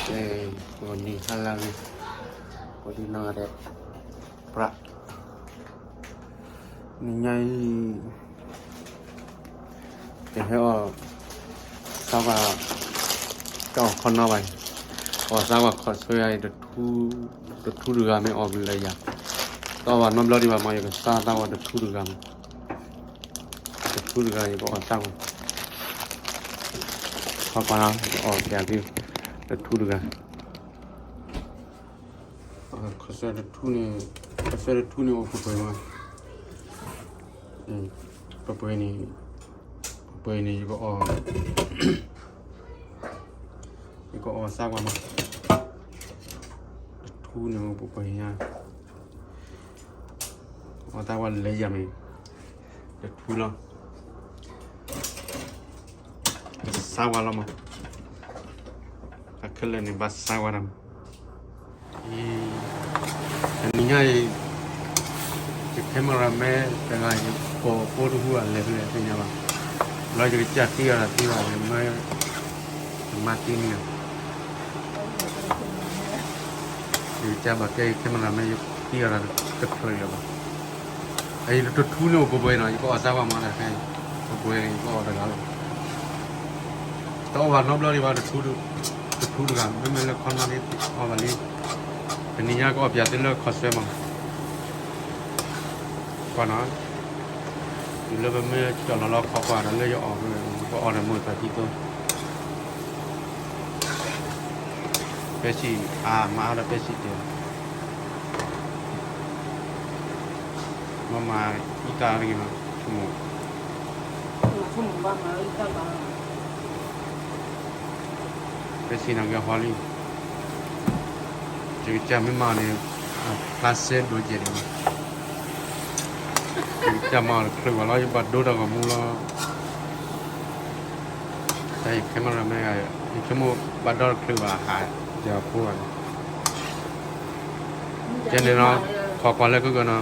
Ini halang ordinary prak ni nhai để theo sao mà cho con nó vậy or sao mà khó xuôi ai được thu được à mấy ở bên đây à tao vào năm lâu đi mà mày cái sao tao vào được thu được à thì bỏ sao khó quá nào ở nhà đi được thu được à khó xuôi được thu này ở phụ mà bơi này có sao mà thu này một bơi nha họ ta qua lấy giờ mình để thu lo sao qua lo mà cái này bắt sao qua làm mình ngay cái camera mẹ cái này có đủ ăn lấy cái nhà mà nói cho cái chặt kia là mới Martin nè thì cha bảo cái camera mẹ kia là cực thôi rồi ấy nó thu nhiều của bơi này có sao mà là cái bơi này có được không tao vào nó bao đi vào được thu được không mình là con nó đi vào vào đi cái này có bây giờ là khó xem mà còn nó thì lúc mới cho nó khó qua nó lấy cho có là một phải thi thôi bé chỉ mà là bé chỉ tiền mà Italy mà không ba mà Italy bé chỉ là cái Holly chỉ cha mới mà này classe đối diện cha màคือว่าเราจะบัดดูแล้วก็มูละใช่แค่มันไม่ไงชั่วโมงบัดดอคือว่าหาจะพูดเจนเนาะขอก่อนเลยก็เนาะ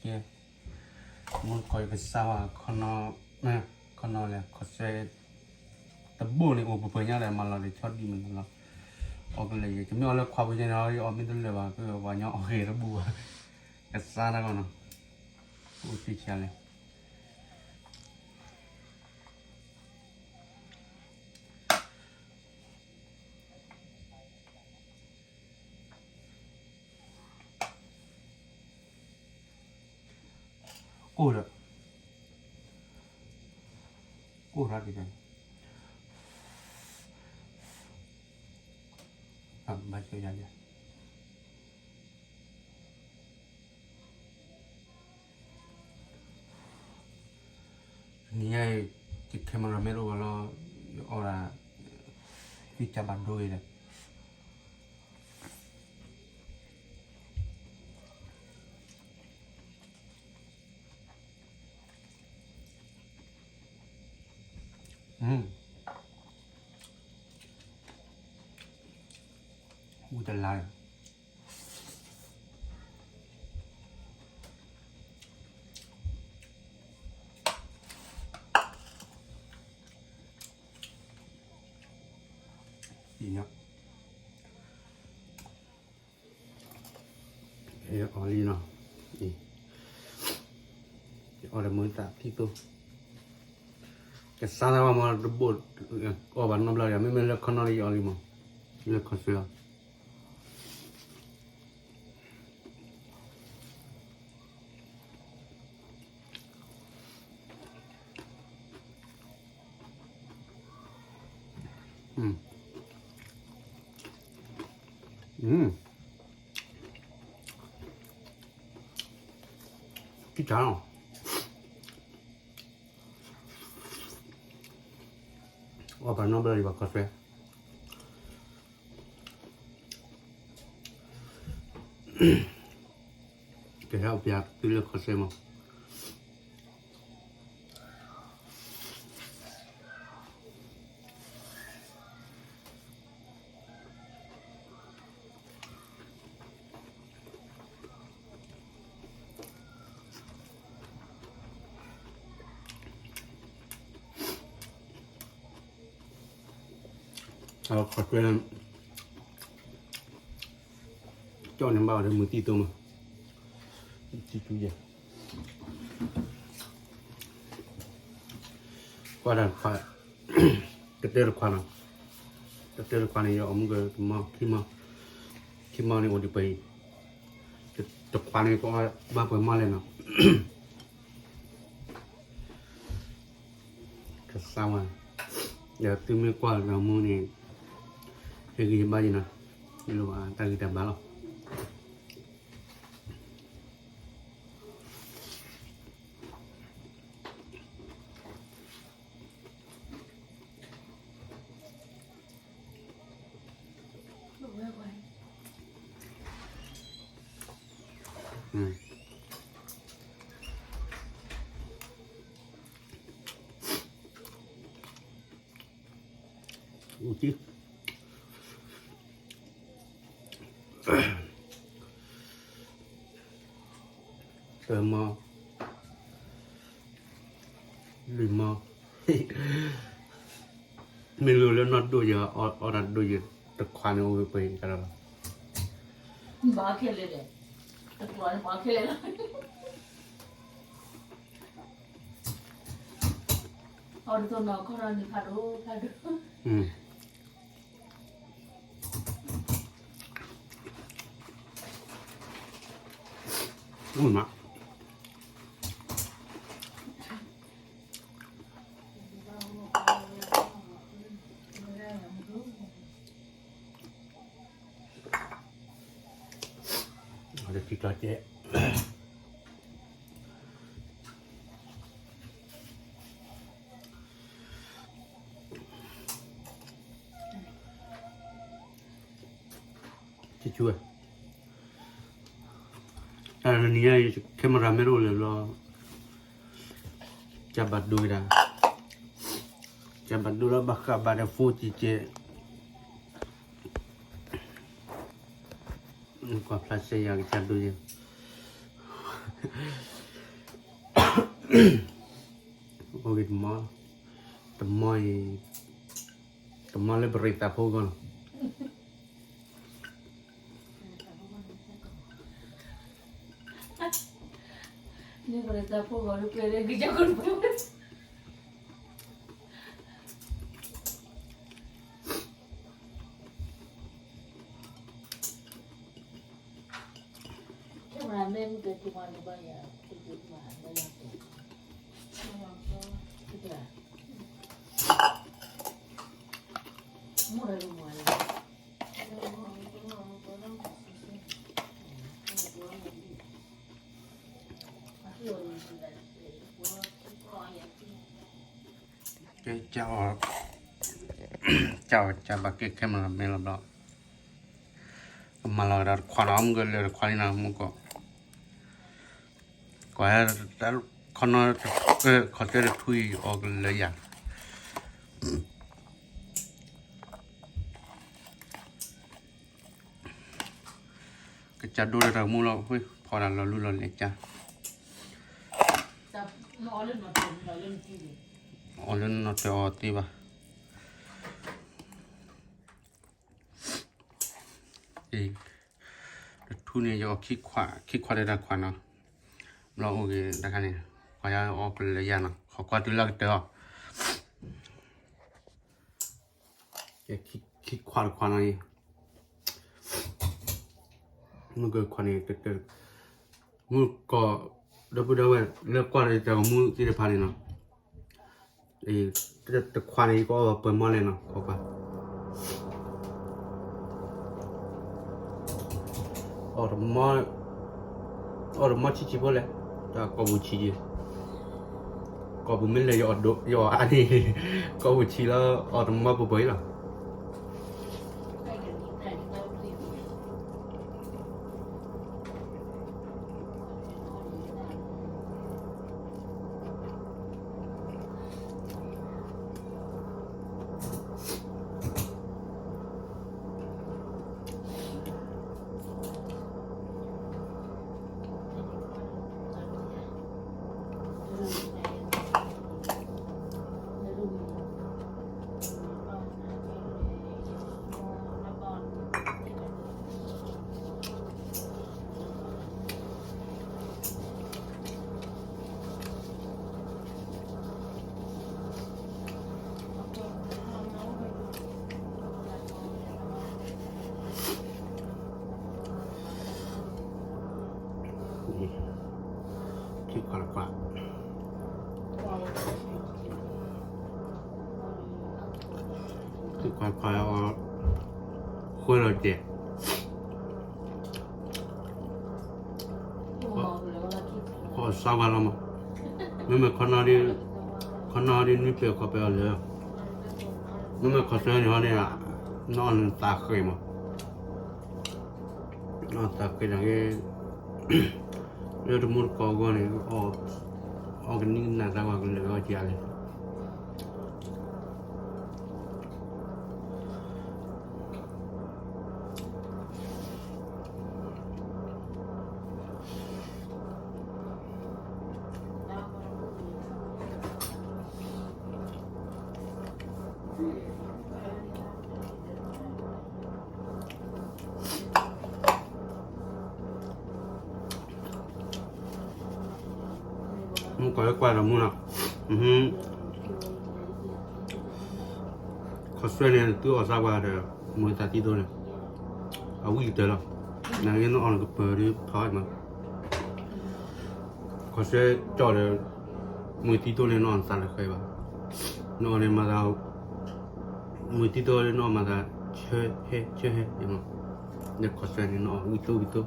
เนี่ยมันคอยไปสาวคนนอนะคนนอเลยเขาใช้ตะบูนี่โอ้เปิดเนี่ยอะไรมาเราเลยชอบดีเหมือนกันเนาะออกเลยจะไม่เอาแล้วความเป็นยังไงออกไม่ได้เลยว่าก็ว่าเนาะโอเคแล้วบัวก็ซาแล้วกันเนาะโอ้ติดเชื้อเลยกูรักดีจังมาช่วยยังไงนี่ไงจิตแค่มันไม่รู้ว่าเราอะไรที่จะบันด้วยเลยกูจะไล่อีเนาะอ๋อลีเนาะนี่อ๋อเดี๋ยวมือตัดที่ตัวแกซาดามาดูบดก็วันนั้นเราไม่เลิกขนาดนี้อ๋อลีมั้งเลิกขอเสียพี่จ้าว่าบ้านน้องเบลล์ดีกว่ากาแฟแกให้เอาไปอาบตีเลือกกาแฟมั้ง เอาขอช่วยเจ้าหนังบ่าวเดี๋ยวมือตีตัวมาตีจุยก็ได้ค่ะกระเตอร์ควันกระเตอร์ควันนี่เอามือก็มาขี้มานี่โอดีไปตะควันนี่ก็บ้าไปมาเลยเนาะก็สาวเดี๋ยวตื่นไม่กว่าเรามือนี่เฮ้ยกินบ้าจีนะไม่รู้อ่ะตากินแต่บ้าหรออู้จีเติมมาลืมมาไม่รู้แล้วนัดดูเยอะออนัดดูเยอะตะควันเอาไปกันแล้ว บ้าเขียนเลยตะกวนบ้าเขียนเลยเอาดูตัวน้องเขาเรานี่พาดูมาเอาจะกินกระเจี๊ยบช่วยอันนี้แค่มาราไม่รู้เลยเราจะบัดดูได้จะบัดดูแล้วบักกับบัดฟูจิเจกว่าพลาสติกอย่างจะดูยังโอ้ยมาแต่ไม่เลยบริตาพูกันนี่ก็เลยจะพูดว่าลูกเลยก็จะคนพูดแค่มาแม่มันเกิดที่มาในบ้านเนี่ยเกิดมาได้ยังไงมั่วอะไรรู้มั้ยเจ้าจะบักเก็ตแค่มาไม่รับหรอกมาเราดัดควานอ้อมกันเลยควานนี่นะมุกก็แล้วคนนั้นเขาจะทุยออกเลยอย่างก็จะดูเรามูเราเฮ้ยพอเรารู้เราเลยจ้ะจะนอนเล่นมาเป็นนอนเล่นทีวีอ๋อเล่นนอตอตีป่ะทุนเนี่ยจะคิดขวาได้ดักขวาเนาะเราโอเคดักกันเนี่ยขวาจะออกเลยอย่างเนาะขอกวาดดูแลกันเถอะคิดขวาหน่อยมันก็ขวานี่เด็กมือก็ดับเบิลเลือกกวาดแต่มือที่จะพานี่เนาะแต่ขวานี่ก็เปิดมาเลยเนาะขอกวาด얼마 치지 볼래? 자, 거부 치지. 거부 밀래 요 아니 거부 치라 얼마 보이라. 快要回了点。我上班了吗？妹妹看到的女朋友可不要了。妹妹可算你好的啊，那能打黑吗？那打黑那个，有的木高高的哦，跟你那啥话跟那个家的。怪了木了，可算呢，都要啥话的，没咋地多了，啊，我得了，那个弄那个白的跑嘛，可算找的没地多的弄啥了可以吧？弄的嘛到没地多的弄嘛到吃黑，对吗？那可算的弄一多。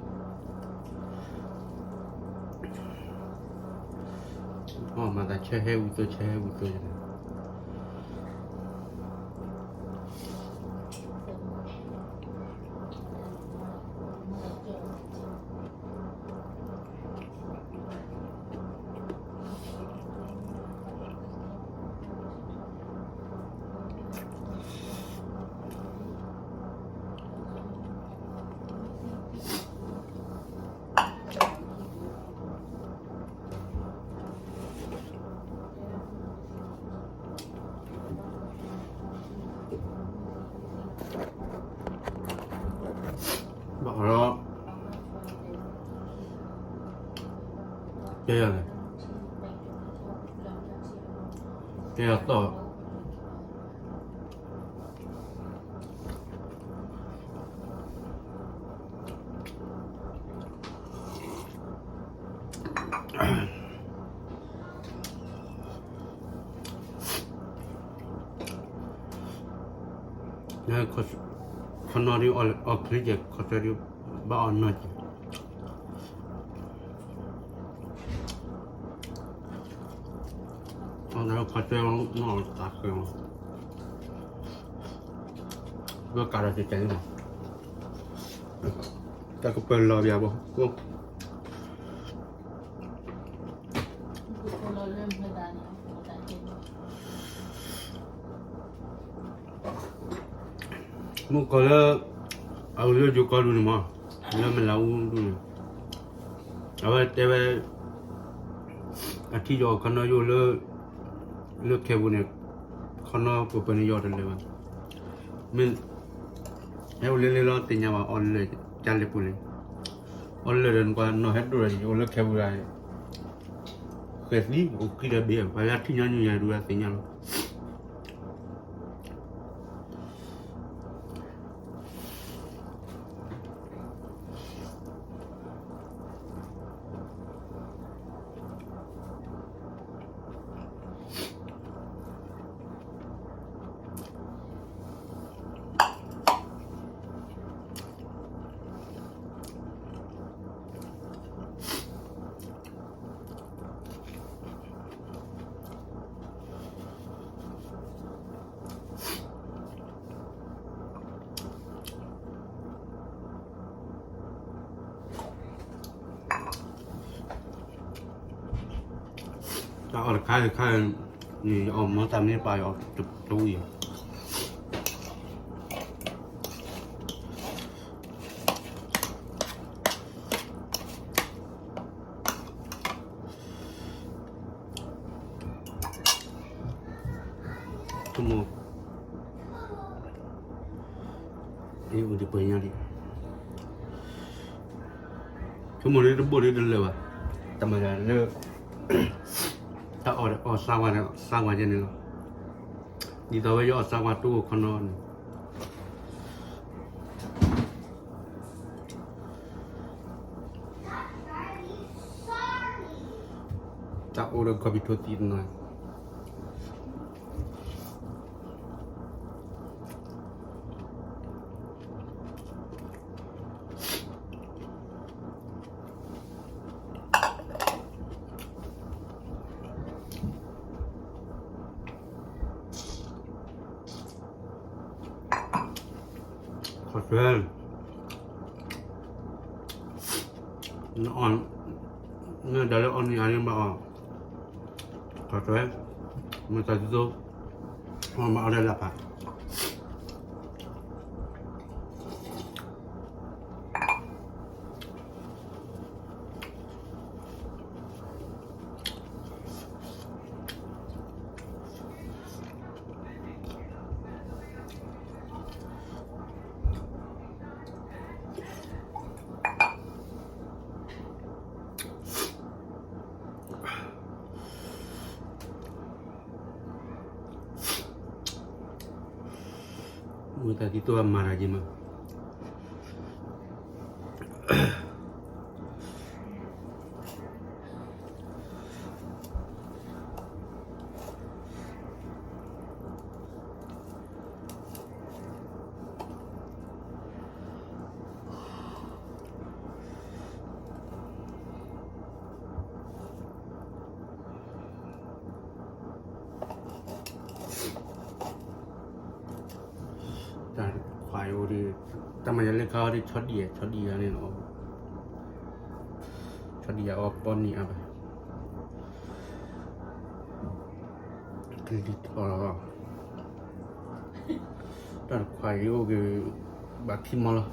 mà ta chơi heo tôi bảo đó cái là to này có nói đi ở cái gì có thể đi bảo nói nó có thể nó tạt không có cả là cái mà ta có bên lo bia không không một cái là ở đây chỗ có luôn mà là mình lau luôn ở đây ởที่จอคนน้อยอยู่เลือกแค่บุญเนี่ยคนน้อยก็เป็นยอดเลยว่ะมันเอาเรื่องเราติดยาว่าอ่อนเลยจันเลยปุ่นเลยอ่อนเลยเดินกว่าน้อยเฮ็ดด้วยอยู่เลือกแค่บุญได้เคยสิโอเคได้เบี้ยไปแล้วที่ยังอยู่ยังดูแลติดยาจะเอาค่ายนี่เอามาทำนี่ไปเอาจุดตู้อีกชั่วโมงนี่อุดไปยังดิชั่วโมงนี้ระบบนี้เดินเลยวะทำไมล่ะเนี่ยถ้าออกสร้างวันจะเนี่ยดีต่อไปยอดสร้างวันตู้คนนอนจะโอเดอร์กับบิโตตีนหน่อย ขอเชิญอ่อนเนี่ยเดี๋ยวอ่อนนี่อะไรมาอ่อนขอเชิญมันจะดูมาเอาได้ละปะมันจะที่ตัวมาอะไรมั้งแต่ควายโอดีแต่มันจะเล่นเขาได้ช็อตเดียเนี่ยเนาะช็อตเดียออกบอลนี่เอาไปคลิปต่อแต่ควายโอเคบัดทิมมาแล้ว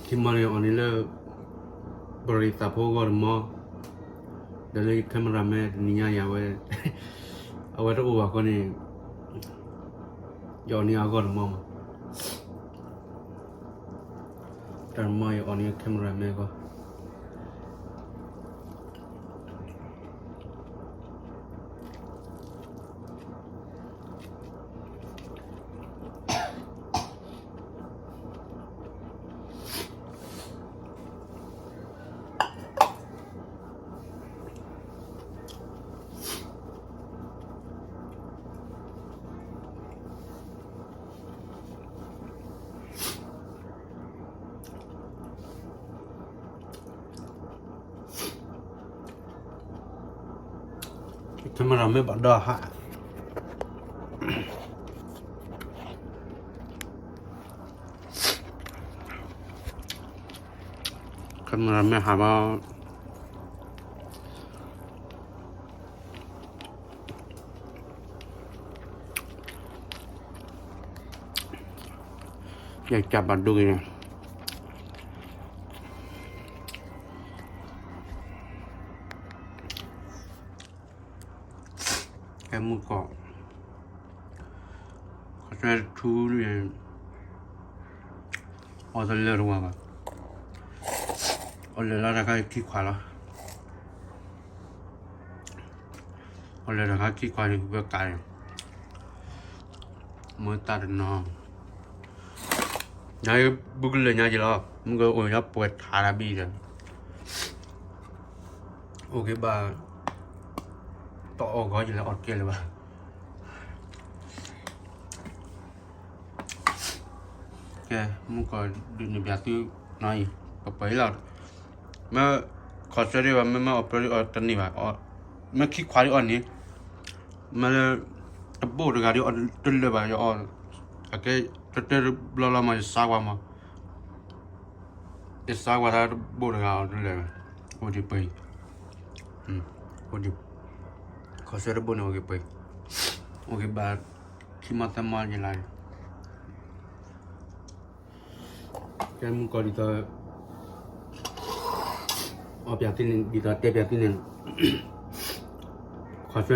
ทิมมาเลยอันนี้เลยบริษัทพวกก็มาเดี๋ยวเลยแคมราแมนนี่ยาวไว้เอาไว้ตัวก็นี่ย้อนนี่เอาก็มาแต่ไม่อันนี้แคมราแมนก็แคมราแมนบัดดาฮะแคมราแมนหาว่าอยากจับบัดดูเนี่ยแค่มือเกาะเขาจะทูเนี่ยเอาแต่เลือดมาแบบเอาเลือดแล้วก็ขี้ควายแล้วเอาเลือดแล้วก็ขี้ควายนี่ก็ไก่มือตัดนอนnhai bugul le nhai lo mga o ya poet harabi je okay ba to o go je la ot ke le ba ke mu ko du ni bia tu nai pa pai la ma kho se ri ba ma operi o tan ni ba o ma ki khwari on ni ma le tabu de ga ri o tul le ba yo o ake tete blala ma sagwa ma e sagwa da bo de ga le o di pai o di ko se de bo no ke pai o ke ba ki ma ta ma ni la ke mu ko di ta o pya tin di ta te pya tin ko se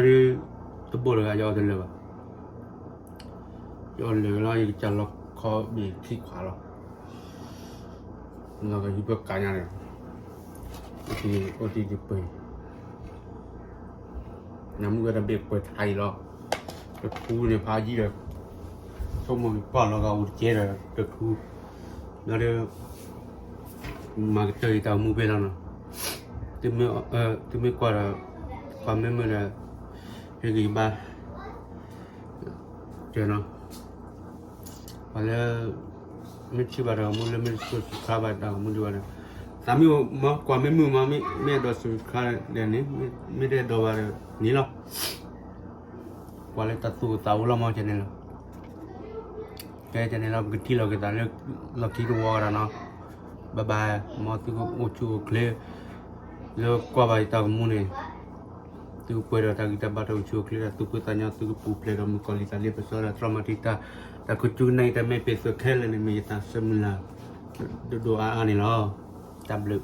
de bo de ga yo de le baย้อนเลยแล้วจะล็อกคอบีบที่ขวาเราก็ยึดแบบการงานเลยโอทีจะเปิดน้ำก็จะเบียดเปิดไทยเราจะคูเนี่ยพายี่เลยช่วงมันก่อนเราก็อุดเจเลยจะคูแล้วเดี๋ยวมาเจอตามูเป็นแล้วนะที่ไม่กว่าความไม่เมื่อไรเรื่องอีบ้าเจอเนาะWala michi bara mule michi khaba da mule wala sami ma kwa me mu ma me do su kha de ni me de do bara ni lo wala ta tu ta wala ma chene lo cái cho nên là cái thi là cái ta là thi đồ vào nó bye bye mà tôi có ô chú clear rồi qua bài tao muốn này tôi quay ra tao kita bắt đầu chú clear tôi cứ tanya tôi cứ phụ play rồi mình coi ta lihat pasal traumatic ta ta cứ chú này ta mấy peso khel này mình ta semula doa này lo tablet